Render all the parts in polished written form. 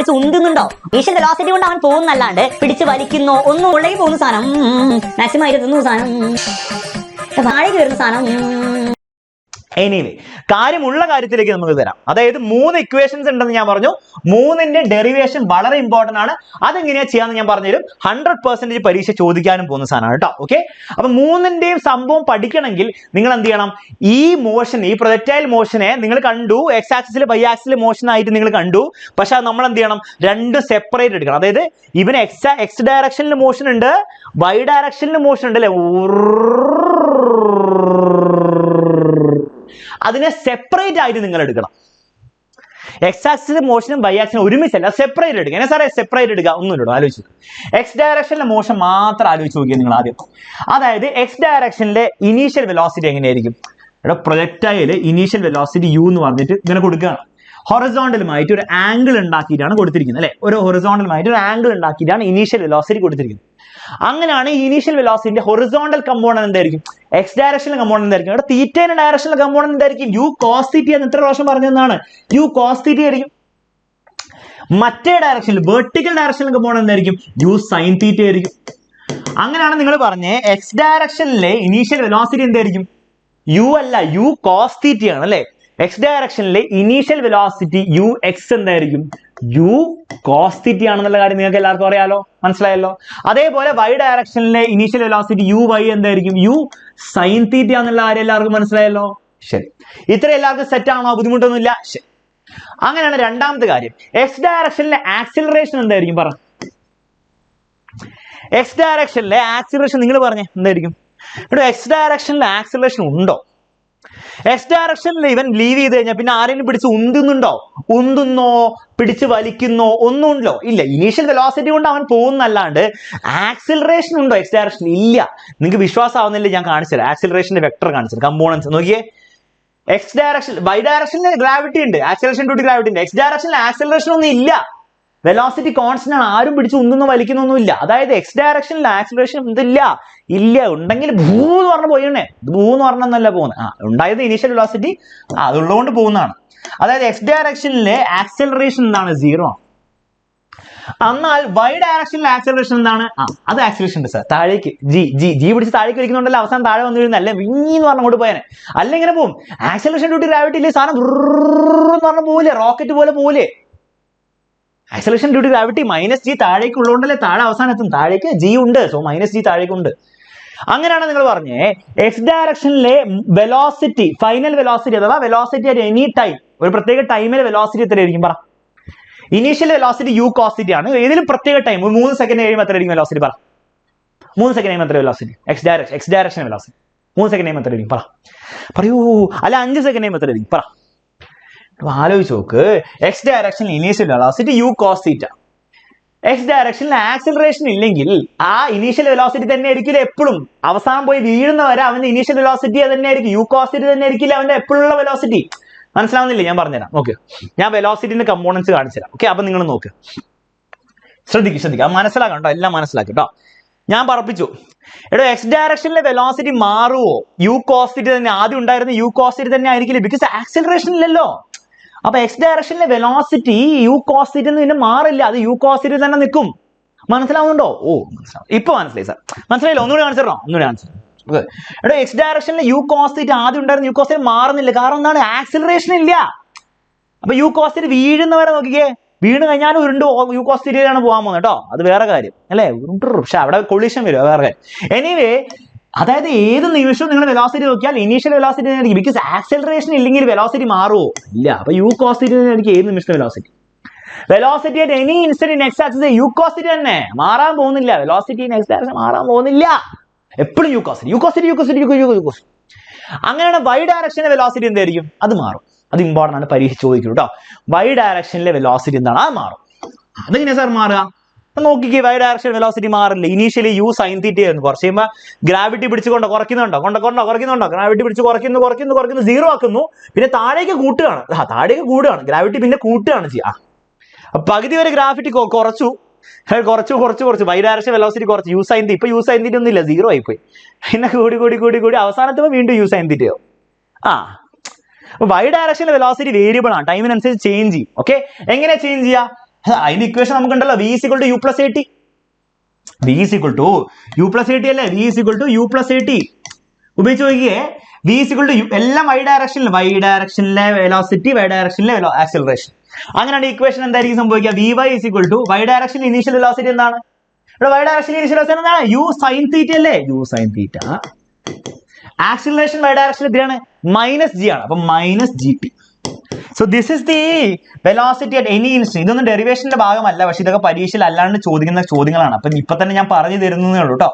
പിടിച്ച് ഉന്തുന്നുണ്ടോ? Initial velocity കൊണ്ട് അവൻ പോകുന്നല്ലാണ്ട് പിടിച്ച് വലിക്കുന്നോ ഒന്നും ഉള്ളിലേക്ക് പോകുന്ന സാധനം മാക്സിമം 23 സാധനം താഴേക്ക് വരുന്ന സാധനം. എനിവേ കാര്യമുള്ള കാര്യത്തിലേക്ക് നമുക്ക് തരാം. അതായത് 3 ഇക്വേഷൻസ് ഉണ്ടെന്ന് ഞാൻ പറഞ്ഞു. 3ന്റെ ഡെറിവേഷൻ വളരെ ഇമ്പോർട്ടന്റ് ആണ്. അതെങ്ങനെയാ ചെയ്യാന്ന് ഞാൻ പറഞ്ഞുതരും. 100% പരീക്ഷ ചോദിക്കാനും പോകുന്ന സാധനമാണ് കേട്ടോ. ഓക്കെ, അപ്പൊ 3ന്റെയും സംഭവം പഠിക്കണമെങ്കിൽ നിങ്ങൾ എന്ത് ചെയ്യണം? ഈ മോഷൻ, ഈ പ്രൊജക്ടൈൽ മോഷനെ നിങ്ങൾ കണ്ടു, എക്സ് ആക്സിൽ വൈ ആക്സിൽ മോഷൻ ആയിട്ട് നിങ്ങൾ കണ്ടു. പക്ഷെ നമ്മൾ എന്ത് ചെയ്യണം? രണ്ടും സെപ്പറേറ്റ് എടുക്കണം. അതായത് ഇവന് എക്സ് ഡയറക്ഷനിൽ മോഷൻ ഉണ്ട്, വൈ ഡയറക്ഷനിൽ മോഷൻ ഉണ്ട് അല്ലെ. അതിനെ സെപ്പറേറ്റ് ആയിട്ട് നിങ്ങൾ എടുക്കണം. എക്സ് ആക്സിലെ മോഷനും വൈ ആക്സിനും ഒരുമിച്ചല്ല, സെപ്പറേറ്റ് എടുക്കുക. എങ്ങനെ സാറേ സെപ്പറേറ്റ് എടുക്കുക? ഒന്നുമില്ലടോ, ആലോചിച്ചു. എക്സ് ഡയറക്ഷനിലെ മോഷൻ മാത്രം ആലോചിച്ച് നോക്കിയാൽ നിങ്ങൾ ആദ്യം. അതായത് എക്സ് ഡയറക്ഷനിലെ ഇനീഷ്യൽ വെലോസിറ്റി എങ്ങനെയായിരിക്കും? ഇവിടെ പ്രൊജക്ടൈൽ ഇനീഷ്യൽ വെലോസിറ്റി യു എന്ന് പറഞ്ഞിട്ട് ഇങ്ങനെ കൊടുക്കുകയാണ്. ഹൊറിസോണ്ടലുമായിട്ട് ഒരു ആംഗിൾ ഉണ്ടാക്കിയിട്ടാണ് കൊടുത്തിരിക്കുന്നത് അല്ലെ. ഒരു ഹൊറിസോണ്ടലുമായിട്ട് ഒരു ആംഗിൾ ഉണ്ടാക്കിയിട്ടാണ് ഇനീഷ്യൽ വെലോസിറ്റി കൊടുത്തിരിക്കുന്നത്. അങ്ങനെയാണ് ഇനീഷ്യൽ വെലോസിറ്റിന്റെ ഹൊറിസോണ്ടൽ കമ്പോണന്റ് എന്തായിരിക്കും? എക്സ് ഡയറക്ഷനിലെ കമ്പോണന്റ് എന്തായിരിക്കും? ഇവിടെ തീറ്റയുടെ ഡയറക്ഷനിലെ കമ്പോണന്റ് എന്തായിരിക്കും? യു കോസ് തീറ്റ എന്ന് എത്ര പ്രാവശ്യം പറഞ്ഞതാണ്? യു കോസ് തീറ്റ ആയിരിക്കും. മറ്റേ ഡയറക്ഷനിൽ വെർട്ടിക്കൽ ഡയറക്ഷനിലെ കമ്പോണന്റ് എന്തായിരിക്കും? യു സൈൻ തീറ്റ ആയിരിക്കും. അങ്ങനെയാണ് നിങ്ങൾ പറഞ്ഞേ എക്സ് ഡയറക്ഷനിലെ ഇനീഷ്യൽ വെലോസിറ്റി എന്തായിരിക്കും? യു അല്ല, യു കോസ് തീറ്റയാണ് അല്ലെ. എക്സ് ഡയറക്ഷനിലെ ഇനീഷ്യൽ വെലോസിറ്റി യു എക്സ് എന്തായിരിക്കും? യു കോസ് തീറ്റ ആണെന്നുള്ള കാര്യം നിങ്ങൾക്ക് എല്ലാവർക്കും അറിയാലോ, മനസ്സിലായല്ലോ. അതേപോലെ വൈ ഡയറക്ഷനിലെ ഇനീഷ്യൽ വെലോസിറ്റി യു വൈ എന്തായിരിക്കും? യു സൈൻ തീറ്റ എന്നുള്ള കാര്യം എല്ലാവർക്കും മനസ്സിലായല്ലോ. ശരി, ഇത്ര എല്ലാവർക്കും സെറ്റ് ആണോ? ബുദ്ധിമുട്ടൊന്നുമില്ല. ശരി, അങ്ങനെയാണ് രണ്ടാമത്തെ കാര്യം. എക്സ് ഡയറക്ഷനിലെ ആക്സിലറേഷൻ എന്തായിരിക്കും? പറ. എക്സ് ഡയറക്ഷനിലെ ആക്സിലറേഷൻ നിങ്ങൾ പറഞ്ഞേ എന്തായിരിക്കും? ഇവിടെ എക്സ് ഡയറക്ഷനിലെ ആക്സിലറേഷൻ ഉണ്ടോ? എക്സ് ഡയറക്ഷനിൽ ഇവൻ ലീവ് ചെയ്ത് കഴിഞ്ഞാൽ പിന്നെ ആരെങ്കിലും പിടിച്ച് ഉന്തുന്നുണ്ടോ? ഉന്തുന്നോ പിടിച്ച് വലിക്കുന്നോ ഒന്നും ഉണ്ടോ? ഇല്ല. ഇനീഷ്യൽ വെലോസിറ്റി കൊണ്ട് അവൻ പോകുന്നല്ലാണ്ട് ആക്സിലറേഷൻ ഉണ്ടോ എക്സ് ഡയറക്ഷനിൽ? ഇല്ല. നിങ്ങൾക്ക് വിശ്വാസം ആവുന്നില്ല, ഞാൻ കാണിച്ചുതരാം. ആക്സിലറേഷന്റെ വെക്ടർ കാണിച്ചത്, കമ്പോണൻസ് നോക്കിയേ. എക്സ് ഡയറക്ഷൻ, വൈ ഡയറക്ഷനിൽ ഗ്രാവിറ്റി ഉണ്ട്, ആക്സിലറേഷൻ ടു ഗ്രാവിറ്റി ഉണ്ട്. എക്സ് ഡയറക്ഷനിൽ ആക്സിലറേഷൻ ഒന്നും ഇല്ല, വെലോസിറ്റി കോൺസ്റ്റന്റ് ആണ്, ആരും പിടിച്ച് ഉന്തുന്നോ വലിക്കുന്നൊന്നും ഇല്ല. അതായത് എക്സ് ഡയറക്ഷനിൽ ആക്സിലറേഷൻ ഇതില്ല. ഇല്ല, ഉണ്ടെങ്കിൽ ഭൂ എന്ന് പറഞ്ഞ പോയണേ. ഭൂ എന്ന് പറഞ്ഞല്ല പോകുന്നത്. ഉണ്ടായത് ഇനീഷ്യൽ വെലോസിറ്റി അതുള്ളതുകൊണ്ട് പോകുന്നതാണ്. അതായത് എക്സ് ഡയറക്ഷനിലെ ആക്സിലറേഷൻ എന്താണ്? 0 ആണ്. എന്നാൽ വൈ ഡയറക്ഷനിലെ ആക്സിലറേഷൻ എന്താണ്? അത് ആക്സിലറേഷൻ ഉണ്ട് സാർ, താഴേക്ക് ജി പിടിച്ച് താഴേക്ക് വലിക്കുന്നുണ്ടല്ലോ, അവസാനം താഴെ വന്നു വീഴുന്ന അല്ലെ വിങ്ങിന്ന് പറഞ്ഞുകൊണ്ട് പോയാനെ. അല്ല ഇങ്ങനെ പോകും. ആക്സിലറേഷൻ ഡ്യൂ ടു ഗ്രാവിറ്റി ഇല്ലേ, സാധനം എന്ന് പറഞ്ഞ പോലെ റോക്കറ്റ് പോലെ പോലെ. Acceleration due to gravity -g താഴേക്ക് ഉള്ളതുകൊണ്ടല്ലേ താഴെ അവസാനം എത്തും. താഴേക്ക് g ഉണ്ട്, സോ -g താഴേക്കുണ്ട്. അങ്ങനെയാണ് നിങ്ങൾ പറഞ്ഞേ എക്സ് ഡയറക്ഷനിലെ വെലോസിറ്റി, ഫൈനൽ വെലോസിറ്റി അഥവാ വെലോസിറ്റി അറ്റ് എനി ടൈം, ഒരു പ്രത്യേക ടൈമിലെ വെലോസിറ്റി എത്രയായിരിക്കും? പറ. Initial velocity u cos theta ആണ്. ഏതെങ്കിലും പ്രത്യേക ടൈം 3 സെക്കൻഡ് കഴിയുമ്പോൾ എത്രയായിരിക്കും വെലോസിറ്റി? പറ. 3 സെക്കൻഡ് കഴിയുമ്പോൾ എത്ര velocity? X direction velocity 3 second കഴിയുമ്പോൾ എത്രയായിരിക്കും? പറ. പറയൂ. അല്ല 5 സെക്കൻഡ് കഴിയുമ്പോൾ എത്രയായിരിക്കും? പറ. ആലോചിച്ച് നോക്ക്. എക്സ് ഡയറക്ഷനിൽ initial velocity u cos theta. X ഡയറക്ഷനിൽ ആക്സിലറേഷൻ ഇല്ലെങ്കിൽ ആ ഇനീഷ്യൽ വെലോസിറ്റി തന്നെ ആയിരിക്കില്ല എപ്പോഴും. അവസാനം പോയി വീഴുന്ന വരെ അവന്റെ ഇനീഷ്യൽ വെലോസിറ്റി തന്നെ ആയിരിക്കും, യു കോസ് തീറ്റ തന്നെ ആയിരിക്കില്ല അവന്റെ എപ്പോഴുള്ള വെലോസിറ്റി. മനസ്സിലാവുന്നില്ലേ? ഞാൻ പറഞ്ഞുതരാം. ഓക്കെ, ഞാൻ വെലോസിറ്റിന്റെ കമ്പോണൻസ് കാണിച്ചു തരാം. ഓക്കെ, അപ്പൊ നിങ്ങൾ നോക്ക്, ശ്രദ്ധിക്കുക, മനസ്സിലാക്കണം കേട്ടോ, എല്ലാം മനസ്സിലാക്കി കേട്ടോ. ഞാൻ പറപ്പിച്ചു. എടോ എക്സ് ഡയറക്ഷനിലെ വെലോസിറ്റി മാറുവോ? യു കോസ് തീറ്റ തന്നെ ആദ്യം ഉണ്ടായിരുന്ന യു കോസ് തീറ്റ തന്നെ ആയിരിക്കില്ല, ബിക്കോസ് ആക്സിലറേഷൻ ഇല്ലല്ലോ. അപ്പൊ എക്സ് ഡയറക്ഷനിലെ വെലോസിറ്റി യു കോസ് തീറ്റ പിന്നെ മാറില്ല, അത് യു കോസ് തീറ്റ തന്നെ നിൽക്കും. മനസ്സിലാവുന്നുണ്ടോ? ഓ മനസ്സിലാവും, ഇപ്പൊ മനസ്സിലായി സാർ. മനസ്സിലായില്ലോ? ഒന്നുകൂടി കാണിച്ചിട്ടോ, ഒന്നുകൂടി കാണിച്ചു. എടോ എക്സ് ഡയറക്ഷനിലെ യു കോസ് തീറ്റ ആദ്യം ഉണ്ടായിരുന്ന യു കോസ് തീറ്റ മാറുന്നില്ല, കാരണം എന്താണ്? ആക്സിലറേഷൻ ഇല്ല. അപ്പൊ യു കോസ് തീറ്റ വീഴുന്നവരെ നോക്കിക്കേ, വീണ് കഴിഞ്ഞാലും ഉരുണ്ട് യു കോസ് തീറ്റയിലാണ് പോകാൻ പോകുന്നത് കേട്ടോ, അത് വേറെ കാര്യം അല്ലേ. പക്ഷെ അവിടെ കൊളീഷൻ വരും, വേറെ കാര്യം. എനിവേ, അതായത് ഏത് നിമിഷവും നിങ്ങൾ വെലോസിറ്റി നോക്കിയാൽ ഇനീഷ്യൽ വെലോസിറ്റി ആയിരിക്കും, ബിക്കോസ് ആക്സിലറേഷൻ ഇല്ലെങ്കിൽ വെലോസിറ്റി മാറുമോ? ഇല്ല. അപ്പൊ യു കോസ് തീറ്റ ആയിരിക്കും ഏത് നിമിഷത്തെ velocity. Velocity at any instant in X axis u cos theta തന്നെ, മാറാൻ പോകുന്നില്ല. വെലോസിറ്റി ഇൻ എക്സ് ഡയറക്ഷൻ മാറാൻ പോകുന്നില്ല, എപ്പോഴും യു കോസ് തീറ്റ. അങ്ങനെയാണ് വൈ ഡയറക്ഷനിലെ വെലോസിറ്റി എന്തായിരിക്കും? അത് മാറും. അത് ഇമ്പോർട്ടൻ്റ് ആണ്, പരീക്ഷ ചോദിക്കും കേട്ടോ. വൈ ഡയറക്ഷനിലെ വെലോസിറ്റി എന്താണ്? അത് മാറും. അതെങ്ങനെയാ സാർ മാറുക? നോക്കിക്കേ, വൈ ഡയറക്ഷൻ വെലോസിറ്റി മാറില്ല. ഇനീഷ്യലി യു സൈൻ തീറ്റ ആയിരുന്നു, കുറച്ച് കഴിയുമ്പോൾ ഗ്രാവിറ്റി പിടിച്ചുകൊണ്ട് കുറയ്ക്കുന്നുണ്ടോ, ഗ്രാവിറ്റി പിടിച്ച് കുറയ്ക്കുന്നു 0 ആക്കുന്നു, പിന്നെ താഴേക്ക് കൂടുകയാണ്, ഗ്രാവിറ്റി പിന്നെ കൂട്ടുകയാണ് ചെയ്യുക. പകുതി വരെ ഗ്രാവിറ്റി കുറച്ചു, വൈ ഡയറക്ഷൻ വെലോസിറ്റി കുറച്ച്, യു സൈൻ തീറ്റ. ഇപ്പൊ യു സൈൻ തീറ്റ ഒന്നും ഇല്ല, 0 ആയിപ്പോയി. പിന്നെ കൂടി അവസാനത്തുമ്പോൾ വീണ്ടും യു സൈൻ തീറ്റയോ. വൈ ഡയറക്ഷനിലെ വെലോസിറ്റി വേരിയബിൾ ആണ്, ടൈമിനനുസരിച്ച് ചേഞ്ച് ചെയ്യും. ഓക്കെ, എങ്ങനെ ചേഞ്ച് ചെയ്യുക? അതിന്റെ ഇക്വേഷൻ നമുക്കുണ്ടല്ലോ v is equal to u plus at. v is equal to u plus at അല്ലേ? v is equal to u plus at. ഉപയോഗിച്ച് നോക്കിയേ, v is equal to u, എല്ലാം y ഡയറക്ഷനിൽ, വെലോസിറ്റി, y ഡയറക്ഷനിലെ ആക്സിലറേഷൻ. അങ്ങനെയാണ് equation എന്തായിരിക്കും സംഭവിക്കുക? vy is equal to y ഡയറക്ഷനിൽ initial velocity എന്താണ്? ഇവിടെ y ഡയറക്ഷനിൽ ഇനീഷ്യൽ വെലോസിറ്റി എന്താണ്? u sin theta അല്ലേ? u sin theta. Acceleration y ഡയറക്ഷനിൽ എത്രയാണ്? -g ആണ്. അപ്പൊ -gt. So this is the velocity at any instant. ഇതൊന്നും ഡെറിവേഷന്റെ ഭാഗമല്ല, പക്ഷെ ഇതൊക്കെ പരീക്ഷയിൽ അല്ലാണ്ട് ചോദിക്കുന്ന ചോദ്യങ്ങളാണ്. അപ്പൊ ഇപ്പൊ തന്നെ ഞാൻ പറഞ്ഞു തരുന്നേ ഉള്ളൂ കേട്ടോ.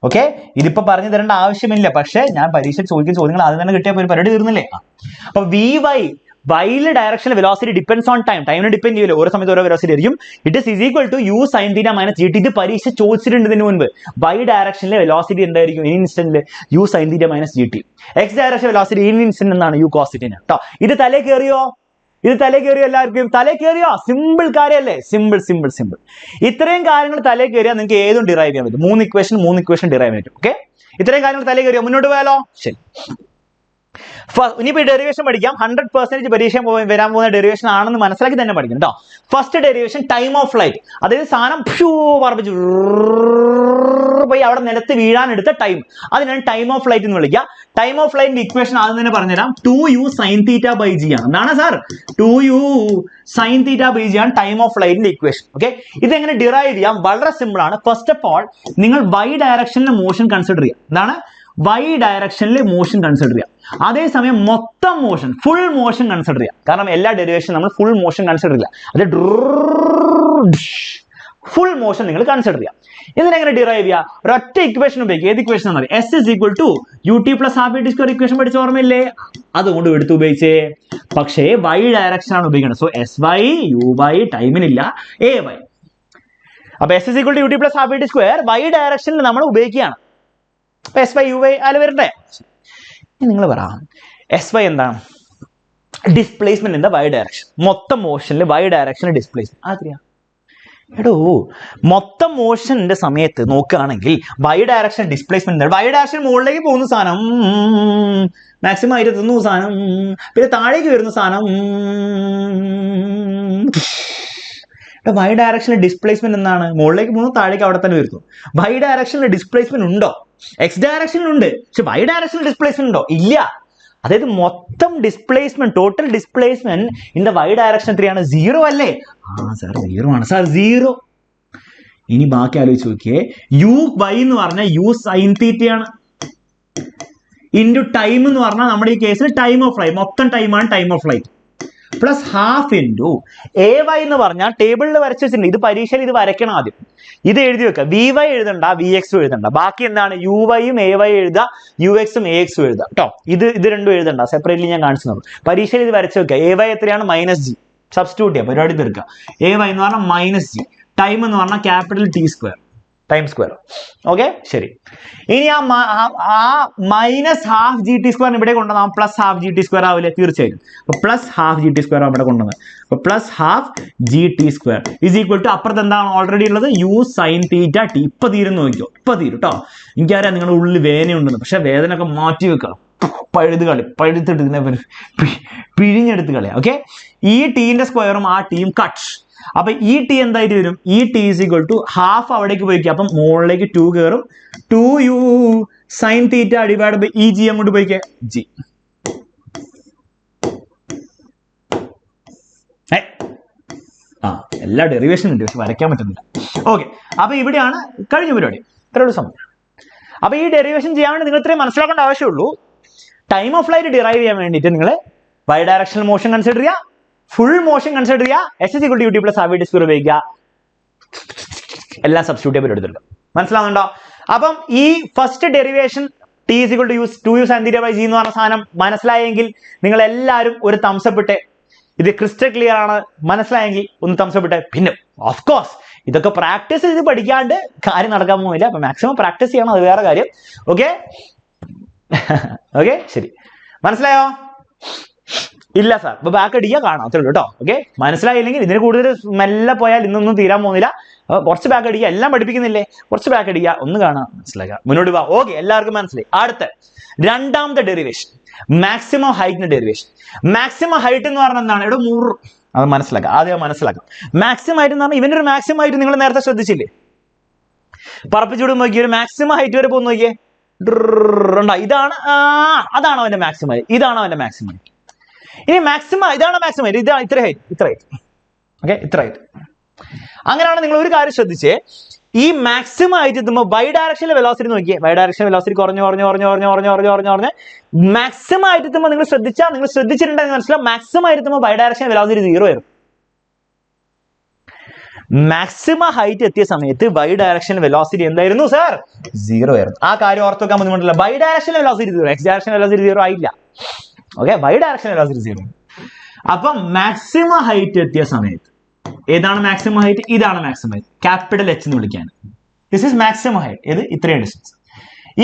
ഓക്കെ, ഇതിപ്പോ പറഞ്ഞു തരേണ്ട ആവശ്യമില്ല, പക്ഷെ ഞാൻ പരീക്ഷയിൽ ചോദിക്കുന്ന ചോദ്യങ്ങൾ ആദ്യം തന്നെ കിട്ടിയപ്പോൾ ഒരു പരിപാടി തീർന്നില്ലേ? അപ്പൊ വൈയിലെ ഡയറക്ഷനിൽ വെലോസിറ്റി ഡിപ്പെൻഡ്സ് ഓൺ ടൈം. ടൈമിനെ ഡിപ്പെൻഡ് ചെയ്യില്ല, ഓരോ സമയത്ത് ഓരോ വെലോസിറ്റി ആയിരിക്കും. It is equal to u sin theta minus gt. ഇത് പരീക്ഷ ചോദിച്ചിട്ടുണ്ട് ഇതിന് മുൻപ്. വൈ ഡയറക്ഷനിലെ വെലോസിറ്റി എന്തായിരിക്കും ഈ ഇൻസ്റ്റന്റിൽ? u sin theta minus gt. X direction velocity ഈ ഇൻസ്റ്റന്റ് എന്താണ്? u cos theta കേട്ടോ. ഇത് തലേ കയറിയോ? എല്ലാവർക്കും തലേ കയറിയോ? സിമ്പിൾ കാര്യമല്ലേ? സിമ്പിൾ. ഇത്രയും കാര്യങ്ങൾ തലേ കയറിയാൽ നിങ്ങൾക്ക് ഏതും ഡിറൈവ് ചെയ്യാൻ പറ്റും. 3 ഇക്വേഷൻ ഡിറൈവ് ചെയ്യാൻ പറ്റും. ഓക്കെ, ഇത്രയും കാര്യങ്ങൾ തലേ കയറിയോ? മുന്നോട്ട് പോയാലോ? ശരി, ഇനിയിപ്പോ ഡെറിവേഷൻ പഠിക്കാം. 100% പരീക്ഷ വരാൻ പോകുന്ന ഡെറിവേഷൻ ആണെന്ന് മനസ്സിലാക്കി തന്നെ പഠിക്കും കേട്ടോ. First derivation time of flight, അതായത് സാധനം പറപ്പിച്ചു പോയി അവിടെ നിലത്ത് വീഴാനെടുത്ത ടൈം, അതിനാണ് ടൈം ഓഫ് ഫ്ലൈറ്റ് എന്ന് വിളിക്കുക. ടൈം ഓഫ് ഫ്ലൈറ്റിന്റെ ഇക്വേഷൻ ആദ്യം തന്നെ പറഞ്ഞുതരാം. 2u sin theta by g ആണ്. എന്താണ് sir? 2u sin theta by g ആണ് ടൈം ഓഫ് ഫ്ലൈറ്റിന്റെ ഇക്വേഷൻ. ഓക്കെ, ഇതെങ്ങനെ ഡിറൈവ് ചെയ്യാം? വളരെ സിമ്പിൾ ആണ്. ഫസ്റ്റ് ഓഫ് ഓൾ നിങ്ങൾ y ഡയറക്ഷനിലെ മോഷൻ കൺസിഡർ ചെയ്യാം. എന്താണ്? y ഡയറക്ഷനിലെ മോഷൻ കൺസിഡർ ചെയ്യാം. അതേസമയം മൊത്തം മോഷൻ, ഫുൾ മോഷൻ കൺസിഡർ ചെയ്യാം. കാരണം എല്ലാ ഡെറിവേഷൻ നമ്മൾ ഫുൾ മോഷൻ കൺസിഡർ ചെയ്യാം. അത് ഫുൾ മോഷൻ നിങ്ങൾ കൺസിഡർ ചെയ്യാം. ഇതിനെങ്ങനെ ഡിറൈവ് ചെയ്യാം? ഒരൊറ്റ ഇക്വേഷൻ ഉപയോഗിക്കുക. ഏത് ഇക്വേഷൻ എന്ന് പറയും? s is equal to ut plus half at square equation പഠിച്ച ഓർമ്മയില്ലേ? അതുകൊണ്ട് എടുത്ത് ഉപയോഗിച്ചേ. പക്ഷേ y ഡയറക്ഷൻ ആണ് ഉപയോഗിക്കുന്നത്. So sy uy ടൈമിനില്ല ay. അപ്പൊ s is equal to ut plus half at square y ഡയറക്ഷനിൽ നമ്മൾ ഉപയോഗിക്കുകയാണ്. sy uy അല്ല വരണ്ടേ? നിങ്ങൾ പറ, sy എന്താണ്? Displacement in the y direction. മൊത്തം മോഷനിൽ y ഡയറക്ഷനിൽ ഡിസ്പ്ലേസ്മെന്റ് ആദ്യ. എടോ, മൊത്തം മോഷന്റെ സമയത്ത് നോക്കുകയാണെങ്കിൽ y direction displacement, y direction മുകളിലേക്ക് പോകുന്ന സാധനം മാക്സിമം ആയിട്ട് എത്തുന്ന സാധനം, പിന്നെ താഴേക്ക് വരുന്ന സാധനം. y ഡയറക്ഷനിൽ ഡിസ്പ്ലേസ്മെന്റ് എന്താണ്? മുകളിലേക്ക് പോകുന്നു, താഴേക്ക് അവിടെ തന്നെ വരുന്നു. y ഡയറക്ഷനിൽ ഡിസ്പ്ലേസ്മെന്റ് ഉണ്ടോ? എക്സ് ഡയറക്ഷനിലുണ്ട്, പക്ഷെ y ഡയറക്ഷനിൽ ഡിസ്പ്ലേസ്മെന്റ് ഉണ്ടോ? ഇല്ല. അതായത് മൊത്തം displacement, total displacement in the y direction എത്രയാണ്? 0 അല്ലേ? സാർ 0 ആണ് സാർ, 0. ഇനി ബാക്കി ആലോചിച്ച് നോക്കിയേ. uy എന്ന് പറഞ്ഞാൽ u sin theta ആണ്. ഇൻറ്റു ടൈം എന്ന് പറഞ്ഞാൽ നമ്മുടെ ഈ കേസിൽ ടൈം ഓഫ് ഫ്ലൈറ്റ്, മൊത്തം ടൈമാണ് time of flight, plus half into ay എന്ന് പറഞ്ഞാൽ ടേബിളിൽ വരച്ച് വെച്ചിട്ടുണ്ട്. ഇത് പരീക്ഷയിൽ ഇത് വരയ്ക്കണം ആദ്യം. ഇത് എഴുതി വെക്കുക. vy എഴുതണ്ട, vx എഴുതണ്ട. ബാക്കി എന്താണ്? uy-യും ay എഴുതുക, ux-ഉം ax-ഉം എഴുതുക കേട്ടോ. ഇത് രണ്ടും എഴുതണ്ട, സെപ്പറേറ്റ്ലി ഞാൻ കാണിച്ചു തന്നു. പരീക്ഷയിൽ ഇത് വരച്ച് വെക്കുക. ay എത്രയാണ്? -g. സബ്സ്റ്റിറ്റ്യൂട്ട് ചെയ്യുക, പരിപാടി തീർക്കുക. ay എന്ന് പറഞ്ഞാൽ -g, ടൈം എന്ന് പറഞ്ഞാൽ capital T square, time square. Okay, ശരി. ഇനി ആ minus half g t square ഇവിടെ കൊണ്ടുവന്നാൽ plus half g t square ആവില്ലേ? തീർച്ചയായും. അപ്പൊ plus half g t square ഇവിടെ കൊണ്ടുവന്നത്. അപ്പൊ plus half g t square is equal to അപ്പുറത്ത് എന്താണ് ഓൾറെഡി ഉള്ളത്? u sin theta t. ഇപ്പൊ തീരും നോക്കിയോ, ഇപ്പൊ തീരും കേട്ടോ. എനിക്കറിയാം നിങ്ങളുടെ ഉള്ളിൽ വേദനയുണ്ടെന്ന്, പക്ഷെ വേദന ഒക്കെ മാറ്റി വെക്കാം. പഴുത്തിട്ട് ഇതിനെ പിഴിഞ്ഞെടുത്ത് കളയാം. ഓക്കെ, ഈ ടീന്റെ സ്ക്വയറും ആ ടീം കട്ട്. അപ്പൊ ഈ ടി എന്തായിട്ട് വരും? ഈ T is equal to half അവിടേക്ക് പോയിക്കുക. അപ്പം മുകളിലേക്ക് 2 കയറും. 2u sin theta divide by ഈ ജി അങ്ങോട്ട് പോയിക്കേ, ജി. എല്ലാ ഡെറിവേഷനും ഉണ്ട്, പക്ഷെ വരയ്ക്കാൻ പറ്റുന്നില്ല. ഓക്കെ, അപ്പൊ ഇവിടെയാണ് കഴിഞ്ഞ പരിപാടി. ഇത്രയുള്ള സമയം. അപ്പൊ ഈ ഡെറിവേഷൻ ചെയ്യാൻ വേണ്ടി നിങ്ങൾ ഇത്രയും മനസ്സിലാക്കേണ്ട ആവശ്യമുള്ളൂ. ടൈം ഓഫ് ഫ്ലൈറ്റ് ഡിറൈവ് ചെയ്യാൻ വേണ്ടിയിട്ട് നിങ്ങൾ y ഡയറക്ഷണൽ മോഷൻ കൺസിഡർ ചെയ്യുക, ഫുൾ മോഷൻ കൺസിഡർ ചെയ്യുക, s is equal to ut plus half at square ഉപയോഗിക്കുക, എല്ലാം സബ്സ്റ്റിറ്റ്യൂട്ട് ചെയ്ത് എടുത്തിട്ടുണ്ട്. മനസ്സിലാവുന്നുണ്ടോ? അപ്പം ഈ first derivation t is equal to 2u sin theta by g എന്ന് പറഞ്ഞ സാധനം മനസ്സിലായെങ്കിൽ നിങ്ങൾ എല്ലാവരും ഒരു തംസപ്പ് ഇട്ടെ. ഇത് ക്രിസ്റ്റൽ ക്ലിയർ ആണ്, മനസ്സിലായെങ്കിൽ ഒന്ന് തംസപ്പ് ഇട്ടെ. പിന്നെ ഓഫ് കോഴ്സ് ഇതൊക്കെ പ്രാക്ടീസ് ചെയ്ത് പഠിക്കാണ്ട് കാര്യം നടക്കാൻ പോകുന്നില്ല. അപ്പൊ മാക്സിമം പ്രാക്ടീസ് ചെയ്യണം, അത് വേറെ കാര്യം. ഓക്കെ ഓക്കെ, ശരി. മനസ്സിലായോ? ഇല്ല സാർ, അപ്പൊ ബാക്ക് അടിക്കുക, കാണാം, അത്രേ ഉള്ളൂ കേട്ടോ. ഓക്കെ, മനസ്സിലായില്ലെങ്കിൽ ഇതിന് കൂടുതൽ മെല്ലെ പോയാൽ ഇന്നൊന്നും തീരാൻ പോകുന്നില്ല. കുറച്ച് ബാക്ക് അടിക്കുക, എല്ലാം പഠിപ്പിക്കുന്നില്ലേ, കുറച്ച് ബാക്ക് അടിക്കുക, ഒന്ന് കാണാം, മനസ്സിലാക്കുക, മുന്നോട്ട് പോവാം. ഓക്കെ, എല്ലാവർക്കും മനസ്സിലായി. അടുത്ത രണ്ടാമത്തെ ഡെറിവേഷൻ, മാക്സിമം ഹൈറ്റിന്റെ ഡെറിവേഷൻ. മാക്സിമം ഹൈറ്റ് എന്ന് പറഞ്ഞാൽ എന്താണ്? ഇവിടെ അത് മനസ്സിലാക്കാം, ആദ്യം മനസ്സിലാക്കാം. മാക്സിമം ഹൈറ്റ് എന്ന് പറഞ്ഞാൽ ഇവന്റെ ഒരു മാക്സിമം ഹൈറ്റ് നിങ്ങൾ നേരത്തെ ശ്രദ്ധിച്ചില്ലേ? പറപ്പിച്ചുവിടും നോക്കിയേ, ഒരു മാക്സിമം ഹൈറ്റ് വരെ പോകുന്ന നോക്കിയേ, ഇതാണ് അതാണ് അവന്റെ മാക്സിമം ഹൈറ്റ്, ഇതാണ് അവന്റെ മാക്സിമം ഹൈറ്റ്. ഇനി മാക്സിമം ഇതാണ് മാക്സിമം ഹൈറ്റ്, ഇതാണ് ഇത്ര ഹൈറ്റ്, ഇത്ര ഹൈറ്റ്. ഓക്കെ, ഇത്ര ഹൈറ്റ്. അങ്ങനെയാണ് നിങ്ങൾ ഒരു കാര്യം ശ്രദ്ധിച്ചേ, ഈ മാക്സിമം ആയിട്ട് എത്തുമ്പോൾ ബൈ ഡയറക്ഷനിലെ വെലോസിറ്റി നോക്കിയേ, ബൈ ഡയറക്ഷൻ വെലോസിറ്റി കുറഞ്ഞ് മാക്സിമം ആയിട്ട് എത്തുമ്പോൾ നിങ്ങൾ ശ്രദ്ധിച്ചാൽ, നിങ്ങൾ ശ്രദ്ധിച്ചിട്ടുണ്ടെങ്കിൽ മനസ്സിലാവും, മാക്സിമം ആയിട്ട് എത്തുമ്പോൾ ബൈ ഡയറക്ഷൻ വെലോസിറ്റി 0 ആയിരുന്നു. മാക്സിമം ഹൈറ്റ് എത്തിയ സമയത്ത് ബൈ ഡയറക്ഷൻ വെലോസിറ്റി എന്തായിരുന്നു സർ? 0 ആയിരുന്നു. ആ കാര്യം ഓർത്ത് വെക്കാൻ ബുദ്ധിമുട്ടില്ല. Y direction velocity 0, X direction velocity 0 ആയില്ല. Okay, y direction velocity 0. അപ്പം മാക്സിമം ഹൈറ്റ് എത്തിയ സമയത്ത് ഏതാണ് മാക്സിമം ഹൈറ്റ്? ഇതാണ് മാക്സിമം ഹൈറ്റ്, ക്യാപിറ്റൽ എച്ച് എന്ന് വിളിക്കാൻ. This is maximum height. ഏത്? ഇത്രയും ഡിസ്റ്റൻസ്.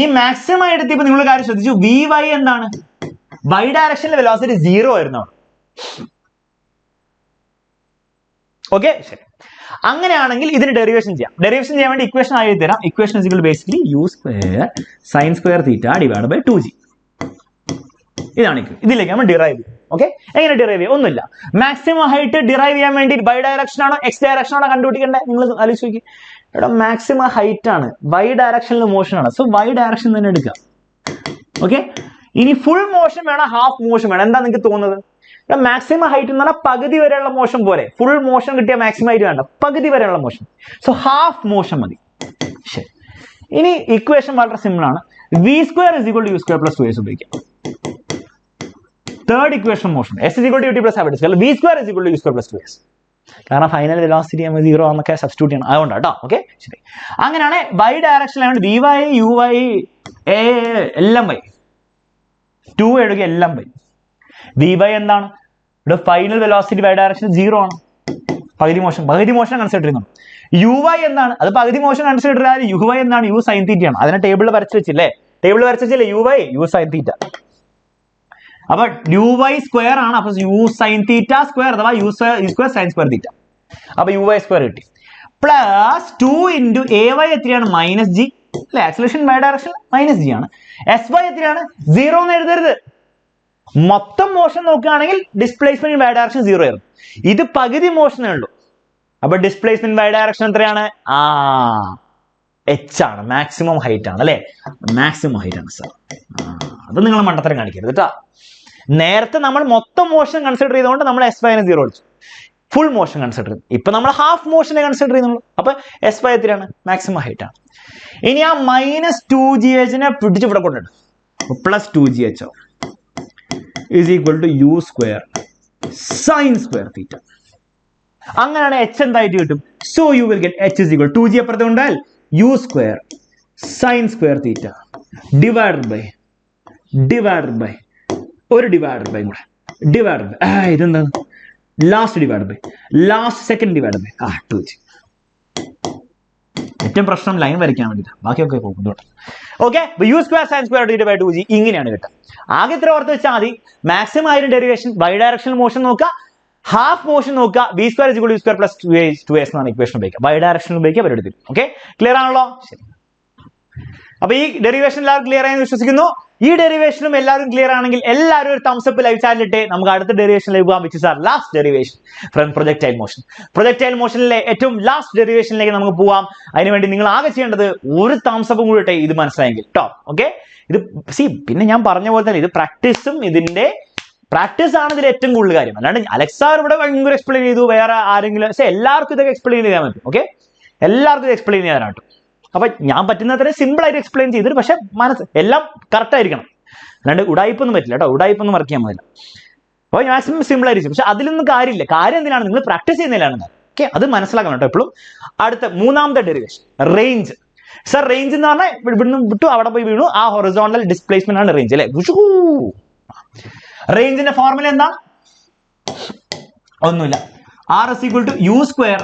ഈ മാക്സിമം ഹൈറ്റ് എത്തിയപ്പോൾ നിങ്ങൾ കാര്യം ശ്രദ്ധിച്ചു, വി വൈ എന്താണ്? ബൈ ഡയറക്ഷനിലെ വെലോസിറ്റി 0 ആയിരുന്നു. ഓക്കെ, ശരി. അങ്ങനെയാണെങ്കിൽ ഇതിന് ഡെറിവേഷൻ ചെയ്യാം. ഡെറിവേഷൻ ചെയ്യാൻ വേണ്ടി ഇക്വേഷൻ ആയി തരാം. Equation is equal to basically u square sin square theta divide by 2g. ഇതാണ് ഇതിലേക്ക് നമ്മൾ ഡിറൈവ് ചെയ്യും. ഓക്കെ, എങ്ങനെ ഡിറൈവ് ചെയ്യും? ഒന്നുമില്ല, മാക്സിമം ഹൈറ്റ് ഡിറൈവ് ചെയ്യാൻ വേണ്ടി ബൈ ഡയറക്ഷൻ ആണോ എക്സ് ഡയറക്ഷൻ ആണോ കണ്ടുപിടിക്കേണ്ടത്? നിങ്ങൾ ആലോചിച്ച് നോക്കി. ഇവിടെ മാക്സിമം ഹൈറ്റ് ആണ്, വൈ ഡയറക്ഷനിൽ മോഷൻ ആണ്, സോ വൈ ഡയറക്ഷൻ തന്നെ എടുക്കാം. ഓക്കെ, ഇനി ഫുൾ മോഷൻ വേണം, ഹാഫ് മോഷൻ വേണം? എന്താ നിങ്ങൾക്ക് തോന്നുന്നത്? ഇവിടെ മാക്സിമം ഹൈറ്റ് എന്ന് പറഞ്ഞാൽ പകുതി വരെയുള്ള മോഷൻ പോലെ, ഫുൾ മോഷൻ കിട്ടിയ മാക്സിമം ഹൈറ്റ് വേണ്ട, പകുതി വരെയുള്ള മോഷൻ, സോ ഹാഫ് മോഷൻ മതി. ശരി, ഇനി ഇക്വേഷൻ വളരെ സിമ്പിൾ ആണ്. V square is equal to U square plus 2s ഉപയോഗിക്കാം. Third equation motion s is equal to ut plus half square, v square is equal to u square plus 2s. കാരണം final velocity നമ്മൾ 0 എന്നൊക്കെ substitute ചെയ്യണം, അതുകൊണ്ടാണ് കേട്ടോ. Okay, ശരി. അങ്ങനെയാണ് by ഡയറക്ഷനിലാണ് v y u y a എല്ലാം ബൈ 2 എഴുതുക, എല്ലാം ബൈ. വി വൈ എന്താണ്? ഇവിടെ ഫൈനൽ വെലോസിറ്റി ബൈ ഡയറക്ഷൻ 0 ആണ്, പകുതി മോഷൻ കൺസിഡർ ചെയ്യുന്നു. യു വൈ എന്താണ്? അത് പകുതി മോഷൻ കൺസിഡർ ചെയ്താൽ യു വൈ എന്താണ്? യു സൈൻ തീറ്റ ആണ്. അതിനെ ടേബിളിൽ വരച്ച് വെച്ചില്ലേ? U Y U sine theta. അപ്പൊ യു വൈ സ്ക്വയർ ആണ്, അപ്പൊ യു സൈൻ തീറ്റ സ്ക്വയർ അഥവാ U square sine square theta. അപ്പൊ യു വൈ സ്ക്വയർ കിട്ടി. പ്ലസ് 2 ഇൻറ്റു എ വൈ എത്രയാണ്? മൈനസ് ജി അല്ലെ, acceleration y direction minus G ആണ്. S Y എത്രയാണ്? 0 എന്ന് എഴുതരുത്. മൊത്തം മോഷൻ നോക്കുകയാണെങ്കിൽ ഡിസ്പ്ലേസ്മെന്റ് ബൈ ഡയറക്ഷൻ 0 ആയിരുന്നു. ഇത് പകുതി മോഷനേ ഉള്ളൂ. അപ്പൊ ഡിസ്പ്ലേസ്മെന്റ് ബൈ ഡയറക്ഷൻ എത്രയാണ്? എച്ച് ആണ്, മാക്സിമം ഹൈറ്റ് ആണ് അല്ലെ, മാക്സിമം ഹൈറ്റ് ആണ് സാർ. അത് നിങ്ങൾ മണ്ടത്തരം കാണിക്കരുത് കേട്ടോ. നേരത്തെ നമ്മൾ മൊത്തം മോഷൻ കൺസിഡർ ചെയ്തുകൊണ്ട് നമ്മൾ എസ് വൈനെ 0 അടിച്ചു, ഫുൾ മോഷൻ കൺസിഡർ ചെയ്തു. ഇപ്പൊ നമ്മൾ ഹാഫ് മോഷനെ കൺസിഡർ ചെയ്യുന്നുള്ളൂ. അപ്പൊ എസ് വൈ എത്രയാണ്? മാക്സിമം ഹൈറ്റ് ആണ്. ഇനി ആ മൈനസ് 2gh പിടിച്ച് ഇവിടെ കൊണ്ടിടും, plus 2gh is equal to u square sin square theta. അങ്ങനെയാണ് h എന്തായിട്ട് കിട്ടും? So you will get h is equal to 2g അപ്പുറത്ത് കൊണ്ടാൽ u square sin square theta divided by ഒരു ഡിവൈഡഡ് ബൈ കൂടെ divided by ഇതെന്താണ്? Last second divided by 2g. ഏറ്റവും പ്രശ്നം ലൈൻ വരയ്ക്കാൻ വേണ്ടിയിട്ട്, ബാക്കിയൊക്കെ പോകും. Okay, U square sine square divide by 2g ഇങ്ങനെയാണ് കിട്ടുക. ആകെ ഇത്ര ഓർത്ത് വെച്ചാൽ മതി. മാക്സിമം ആയിരുന്നു ഡെറിവേഷൻ, ബൈ ഡയറക്ഷണൽ മോഷൻ നോക്കുക, ഹാഫ് മോഷൻ നോക്കുക, B square is equal to U square plus 2s എന്നാണ് ഇക്വേഷൻ ഉപയോഗിക്കുക. ബൈ ഡയറക്ഷണൽ ഉപയോഗിക്കുക, പരിപാടി തരും. ഓക്കെ, ക്ലിയർ ആണല്ലോ? ശരി. അപ്പൊ ഈ ഡെറിവേഷൻ എല്ലാവരും ക്ലിയർ ആയെന്ന് വിശ്വസിക്കുന്നു. ഈ ഡെറിവേഷനും എല്ലാവരും ക്ലിയർ ആണെങ്കിൽ എല്ലാവരും ഒരു തംസ് അപ്പ് ലൈവ് ചാനലിട്ട് നമുക്ക് അടുത്ത ഡെറിവേഷനിലേക്ക് പോകാൻ വെച്ച് sir last derivation from projectile motion. Projectile മോഷനിലെ ഏറ്റവും ലാസ്റ്റ് ഡെറിവേഷനിലേക്ക് നമുക്ക് പോവാം. അതിനുവേണ്ടി നിങ്ങൾ ആകെ ചെയ്യേണ്ടത് ഒരു തംസ് അപ്പും കൂടി ഇട്ടേ ഇത് മനസ്സിലായെങ്കിൽ കേട്ടോ. ഓക്കെ, ഇത് പിന്നെ ഞാൻ പറഞ്ഞ പോലെ തന്നെ ഇത് പ്രാക്ടീസും ഇതിന്റെ പ്രാക്ടീസ് ആണ് ഇതിൽ ഏറ്റവും കൂടുതൽ കാര്യം. അല്ലാണ്ട് അലക്സാർ ഇവിടെ ഭയങ്കര എക്സ്പ്ലെയിൻ ചെയ്തു, വേറെ ആരെങ്കിലും എല്ലാവർക്കും ഇതൊക്കെ എക്സ്പ്ലെയിൻ ചെയ്യാൻ പറ്റും. ഓക്കെ, എല്ലാവർക്കും ഇത് എക്സ്പ്ലെയിൻ ചെയ്യാനായിട്ട്. അപ്പൊ ഞാൻ പറ്റുന്നത്ര സിമ്പിൾ ആയിട്ട് എക്സ്പ്ലെയിൻ ചെയ്തിട്ട്, പക്ഷെ എല്ലാം കറക്റ്റ് ആയിരിക്കണം. അല്ലാണ്ട് ഉടായ്പൊന്നും പറ്റില്ല കേട്ടോ, ഉടായ്പൊന്നും വർക്ക് ചെയ്യാൻ പറ്റില്ല. അപ്പോൾ മാക്സിമം സിമ്പിൾ ആയിരിക്കും, പക്ഷെ അതിലൊന്നും കാര്യമില്ല. കാര്യം എന്തിനാണ്? നിങ്ങൾ പ്രാക്ടീസ് ചെയ്യുന്നതിലാണ്. ഓക്കെ, അത് മനസ്സിലാക്കണം കേട്ടോ എപ്പോഴും. അടുത്ത മൂന്നാമത്തെ ഡെറിവേഷൻ റേഞ്ച്. സർ റേഞ്ച് എന്ന് പറഞ്ഞാൽ ഇവിടുന്ന് വിട്ടു അവിടെ പോയി വീണു, ആ ഹൊറിസോണ്ടൽ ഡിസ്പ്ലേസ്മെന്റ് ആണ് റേഞ്ച് അല്ലെ. റേഞ്ചിന്റെ ഫോർമുല എന്താ? ഒന്നുമില്ല, R is equal to U square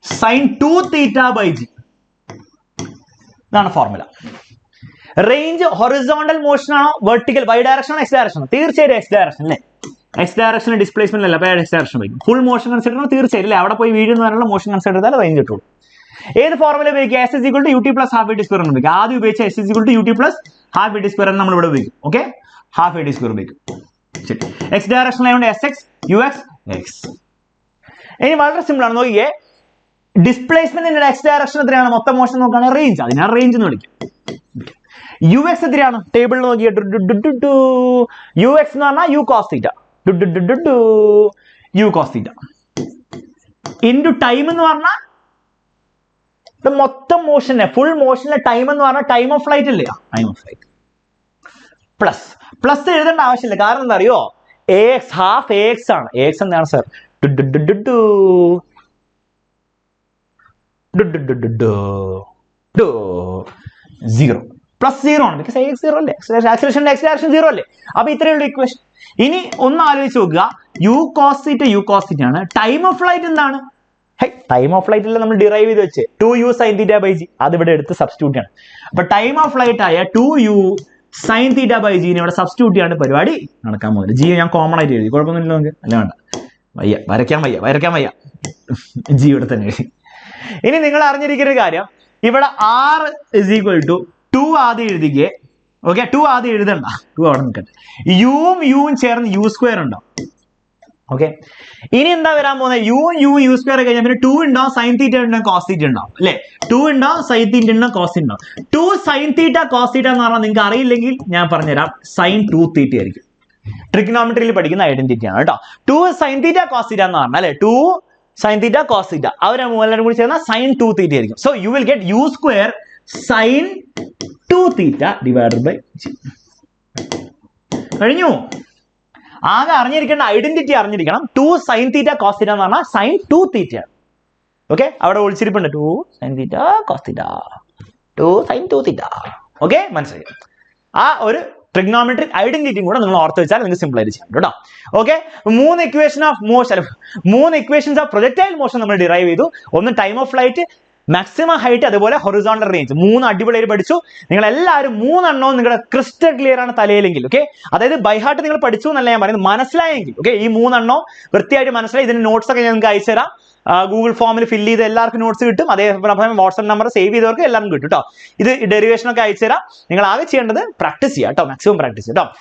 sine 2 theta by G. ഇതാണ് ഫോർമുല. റേഞ്ച് ഹൊറിസോണ്ടൽ മോഷൻ ആണോ വെർട്ടിക്കൽ ബൈ ഡയറക്ഷൻ ആണോ എക്സ് ഡയറക്ഷൻ? തീർച്ചയായും എക്സ് ഡയറക്ഷൻ അല്ലേ. എക്സ് ഡയറക്ഷനിൽ ഡിസ്പ്ലേസ്മെന്റ് അല്ല, അപ്പോൾ എക്സ് ഡയറക്ഷൻ വയ്ക്കും. ഫുൾ മോഷൻ കൺസിഡർ ചെയ്യണം തീർച്ചയായും അല്ലേ. അവിടെ പോയി വീഴുന്ന പറഞ്ഞുള്ള മോഷൻ കൺസിഡർ ചെയ്താൽ റേഞ്ച് കിട്ടുള്ളൂ. ഏത് ഫോർമുല ഉപയോഗിക്കുക? S is equal to U T plus half A T square എന്ന് ഉപയോഗിക്കുക. ആദ്യം ഉപയോഗിച്ച S is equal to U T plus half A T square എന്ന് നമ്മൾ ഇവിടെ ഉപയോഗിക്കും. Okay, half A T square ഉപയോഗിക്കും. ശരി, എക്സ് ഡയറക്ഷൻ ആയതുകൊണ്ട് S X U X X. ഇനി വളരെ സിമ്പിൾ ആണ്, നോക്കിയേ. ഡിസ്പ്ലേസ്മെന്റ് എക്സ് ഡയറക്ഷൻ എത്രയാണ്? മൊത്തം മോഷൻ നോക്കുകയാണെങ്കിൽ റേഞ്ച്, അതിനാണ് റേഞ്ച് എന്ന് വിളിക്കും. യു എക്സ് എത്രയാണ്? ടേബിളിൽ നോക്കിയേ, യു എക്സ് എന്ന് പറഞ്ഞാൽ U cos theta, U cos theta into time എന്ന് പറഞ്ഞാൽ മൊത്തം മോഷനെ, ഫുൾ മോഷനിലെ ടൈം എന്ന് പറഞ്ഞാൽ ടൈം ഓഫ് ഫ്ലൈറ്റ് അല്ലേ, time of flight plus plus എഴുതേണ്ട ആവശ്യമില്ല. കാരണം എന്താ അറിയോ, A X half A X ആണ്. എ എക്സ് എന്താണ് സർ? സീറോ പ്ലസ് സീറോ ആണ്, ബിക്കോസ് എ എക്സ് സീറോ അല്ലേ, ആക്സിലറേഷൻ എക്സ് ഡയറക്ഷൻ സീറോ അല്ലേ. അപ്പൊ ഇത്രയുള്ള ഇക്വേഷൻ. ഇനി ഒന്ന് ആലോചിച്ച് നോക്കുക, യു കോസ് തീറ്റ ആണ്. ടൈം ഓഫ് ഫ്ലൈറ്റ് എന്താണ്? ടൈം ഓഫ് ഫ്ലൈറ്റ് അല്ല നമ്മൾ ഡിറൈവ് ചെയ്ത് വെച്ച് 2u sin θ by g, അത് ഇവിടെ എടുത്ത് സബ്സ്റ്റിറ്റ്യൂട്ട് ചെയ്യണം. അപ്പൊ ടൈം ഓഫ് ഫ്ലൈറ്റ് ആയ 2u sin θ by g ഇവിടെ സബ്സ്റ്റിറ്റ്യൂട്ട് ചെയ്യാണ് പരിപാടി നടക്കാൻ പോകുന്നത്. ജി ഞാൻ കോമൺ ആയിട്ട് എഴുതി, കുഴപ്പമൊന്നുമില്ല നമുക്ക്, അല്ല വേണ്ട, വരയ്ക്കാൻ വയ്യ ജി ഇവിടെ തന്നെ എഴുതി. ഇനി നിങ്ങൾ അറിഞ്ഞിരിക്കുന്ന ഒരു കാര്യം, ഇവിടെ r = 2 ആദ്യം എഴുതിക്കേ. ഓക്കെ, 2 ആദ്യം എഴുതണ്ട, 2 അവിടെ നിൽക്കട്ടെ. യും ചേർന്ന് യു സ്ക്വയർ ഉണ്ടാവും. ഓക്കെ, ഇനി എന്താ വരാൻ പോകുന്നത്? യു സ്ക്വയർ കഴിഞ്ഞാൽ പിന്നെ 2 ഉണ്ടാവും, സൈൻ തീറ്റ ഉണ്ടാവും, കോസ് തീറ്റ ഉണ്ടാവും അല്ലെ. 2 ഉണ്ടാവും, സൈൻ തീറ്റ ഉണ്ടാവും, കോസ് തീറ്റ ഉണ്ടാവും. 2 സൈൻ തീറ്റ കോസ് തീറ്റ എന്ന് പറഞ്ഞാൽ നിങ്ങൾക്ക് അറിയില്ലെങ്കിൽ ഞാൻ പറഞ്ഞുതരാം, സൈൻ 2 തീറ്റ ആയിരിക്കും. ട്രിഗ്നോമെട്രിയിൽ പഠിക്കുന്ന ഐഡന്റിറ്റി ആണ് കേട്ടോ. 2 സൈൻ തീറ്റ കോസ് തീറ്റ എന്ന് പറഞ്ഞാൽ 2 സൈൻ തീറ്റ കോസ് തീറ്റ അവരെ മൂന്നെണ്ണം കൂടി ചേർന്നാൽ സൈൻ 2 തീറ്റ ആയിരിക്കും. So you will get U square sine 2 theta divided by G. കഴിഞ്ഞു. ആകെ അറിഞ്ഞിരിക്കേണ്ട ഐഡന്റിറ്റി അറിഞ്ഞിരിക്കണം. 2 സൈൻ തീറ്റ കോസ് തീറ്റ എന്ന് പറഞ്ഞാൽ സൈൻ 2 തീറ്റ. ഓക്കെ, അവിടെ ഒളിച്ചിരിപ്പുണ്ട് 2 sine theta cos theta, 2 sine 2 theta. Okay, മനസ്സിലായി. ആ ഒരു ട്രിഗ്നോമെട്രിക് ഐഡന്റിറ്റിയും കൂടെ നിങ്ങൾ ഓർത്ത് വെച്ചാൽ നിങ്ങൾക്ക് സിമ്പിൾ ആയിട്ട് ചെയ്യാം കേട്ടോ. Okay, 3 equation of motion, 3 equations of projectile motion നമ്മൾ ഡിറൈവ് ചെയ്തു. ഒന്ന് time of flight, maximum height, അതുപോലെ ഹൊറിസോണ്ടൽ റേഞ്ച്. 3 അടിപൊളിയായിട്ട് പഠിച്ചു. നിങ്ങൾ എല്ലാവരും 3 എണ്ണവും നിങ്ങളുടെ ക്രിസ്റ്റൽ ക്ലിയർ ആണ് തലയിലെങ്കിൽ. ഓക്കെ, അതായത് ബൈ ഹാർട്ട് നിങ്ങൾ പഠിച്ചു എന്നല്ല ഞാൻ പറയുന്നത്, മനസ്സിലായെങ്കിൽ. ഓക്കെ, ഈ 3 എണ്ണവും വൃത്തിയായിട്ട് മനസ്സിലായി. ഇതിന്റെ നോട്ട്സ് ഒക്കെ ഞാൻ നിങ്ങൾക്ക് അയച്ചു തരാം. ഗൂഗിൾ ഫോമിൽ ഫില്ല് ചെയ്ത് എല്ലാവർക്കും നോട്ട്സ് കിട്ടും. അതേപോലെ വാട്സ്ആപ്പ് നമ്പർ സേവ് ചെയ്തവർക്ക് എല്ലാവർക്കും കിട്ടും കേട്ടോ. ഇത് ഡെറിവേഷൻ ഒക്കെ അയച്ചു തരാം. നിങ്ങൾ ആകെ ചെയ്യേണ്ടത് പ്രാക്ടീസ് ചെയ്യാം കേട്ടോ, മാക്സിമം പ്രാക്ടീസ് കേട്ടോ.